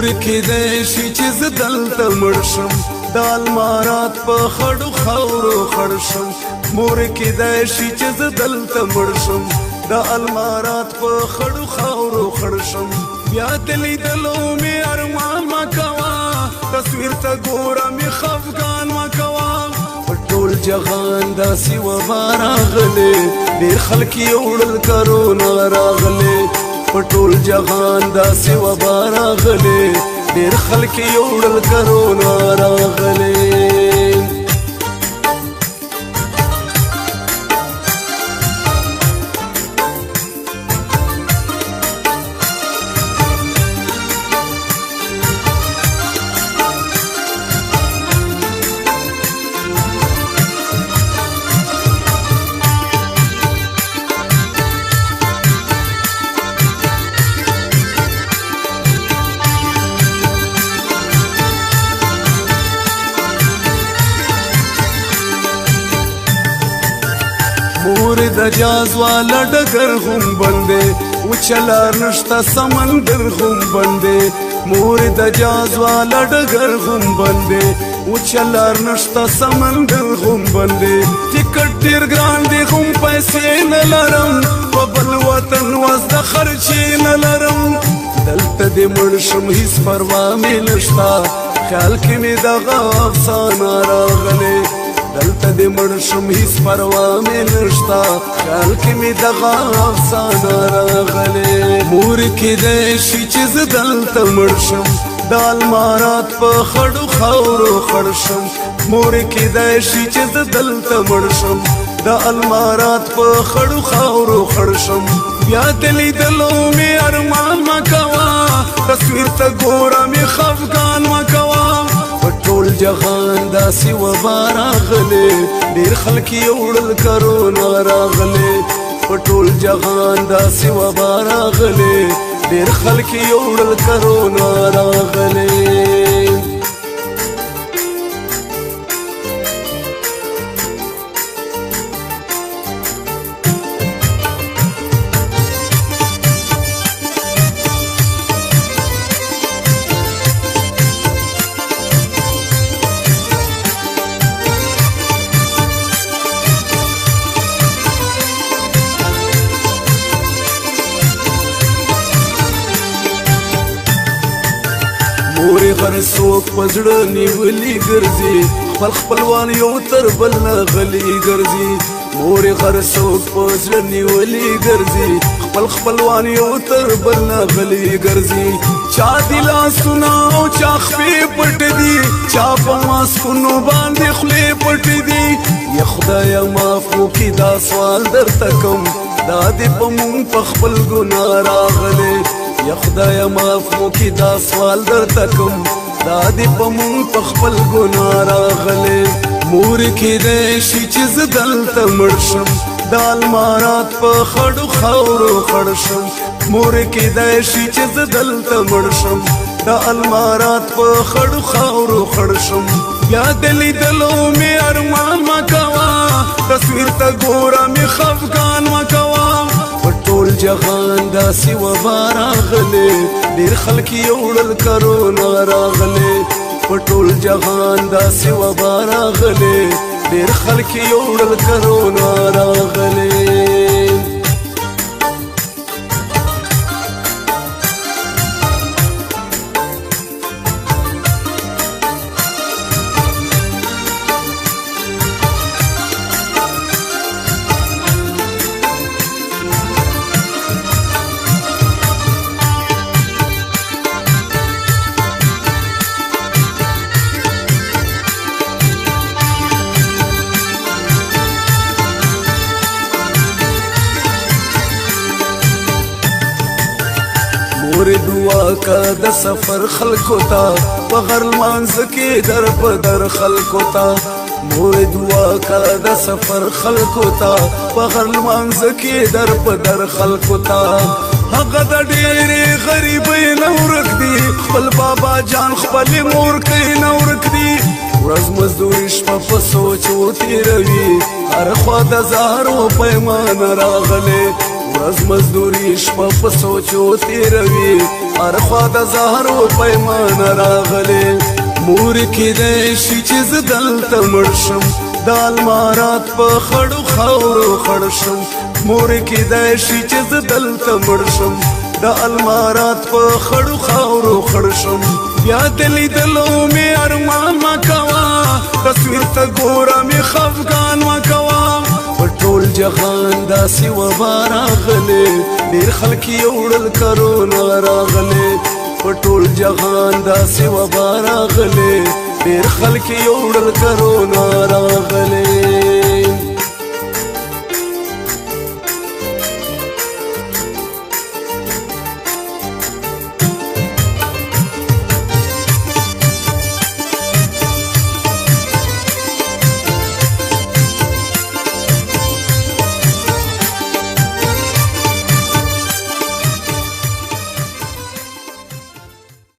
مور کیدای شي چې زه دلته مړ شم د المارات په خړو خاورو خړ شم مور کیدای شي چې زه دلته مړ شم د المارات په خړو خاورو خړ شم بیا د لیدلو مې ارمان مه کوه تصویر ته ګوره مې خفګان مه کوه په ټول جهان داسې وبا راغلې ډېر خلک یې وړل کرونا راغلې په ټول جهان داسې وبا راغلې ډېر خلک یې وړل کرونا راغلې مور د جاز والا ډګر هم بندې وچلار نشته سمندر هم بندې مور د جاز والا ډګر هم بندې وچلار نشته سمندر هم بندې ټیکټ ډېر ګران دی هم پیسې نه لرم په بل وطن وس د خرچې نه لرم دلته دې مړ شم هېڅ پروا مې نشته خیال کې مې دغه افسانه راغلې دلته دې مړ شم هېڅ پروا مې نشته خیال کې مې دغه افسانه راغلې مور کیدای شي چې زه دلته مړ شم د المارات په خړو خاورو خړ شم مور کیدای شي چې زه دلته مړ شم د المارات په خړو خاورو خړ شم بیا د لیدلو مې ارمان مه کوه تصویر ته ګوره مې خفګان مه کوه ټول جهان داسې وبا راغلې ډېر خلک یې وړل کرونا راغلې په ټول جهان داسې وبا راغلې ډېر خلک یې وړل کرونا راغلې مورې هر څوک په زړه نیولي ګرځي خپل خپلوان یو تر بل نه غلي ګرځي مورې هر څوک په زړه نیولي ګرځي خپل خپلوان یو تر بل نه غلي ګرځي چا دي لاسونه او چا خپې پټ دي چا په ماسکونو باندې خولې پټ دي یا خدایه معاف وکړي دا سوال درته کوم دا دې په مونږ په خپل ګناه راغلی یا خدای معاف وکړي دا سوال درته کوم دا دې په مونږ په خپل ګناه راغلی مور کیدای شي چې زه دلته مړ شم د المارات په خړو خاورو خړ شم مور کیدای شي چې زه دلته مړ شم د المارات په خړو خاورو خړ شم یا د لیدلو مې ارمان مه کوه تصویر ته ګوره مې خفګان مه کوه ټول جهان داسې وبا راغلې ډېر خلک یې وړل کرونا راغلې په ټول جهان داسې وبا راغلې ډېر خلک یې وړل کرونا راغلې مور دعا کا د سفر خلکو ته په غر لمانځ کې در په در خلکو ته مور دعا کا د سفر خلکو ته په غر لمانځ کې در په در خلکو ته هغه د ډېرې غریبۍ نه ورک دي خپل بابا جان خپل مور کوي نه ورک دي ورځ مزدوري شپه په سوچ وتېروي هر خوا د زهرو پیمانه راغلی ورځ مزدوري شپه په سوچ وتېروي ارخوا د زهرو پیمان راغلی مور کیدای شي چې زه دلته مړ شم د المارات په خړو خاورو خړ شم مور کیدای شي چې زه دلته مړ شم د المارات په خړو خاورو خړ شم بیا د لیدلو مې ارمان مه کوه تصویر ته ګوره مې خفګان مه کوه په ټول جهان داسې وبا راغلی ډېر خلک یې وړل کرونا راغلی په ټول جهان داسې وبا راغلی ډېر خلک یې وړل کرونا راغلی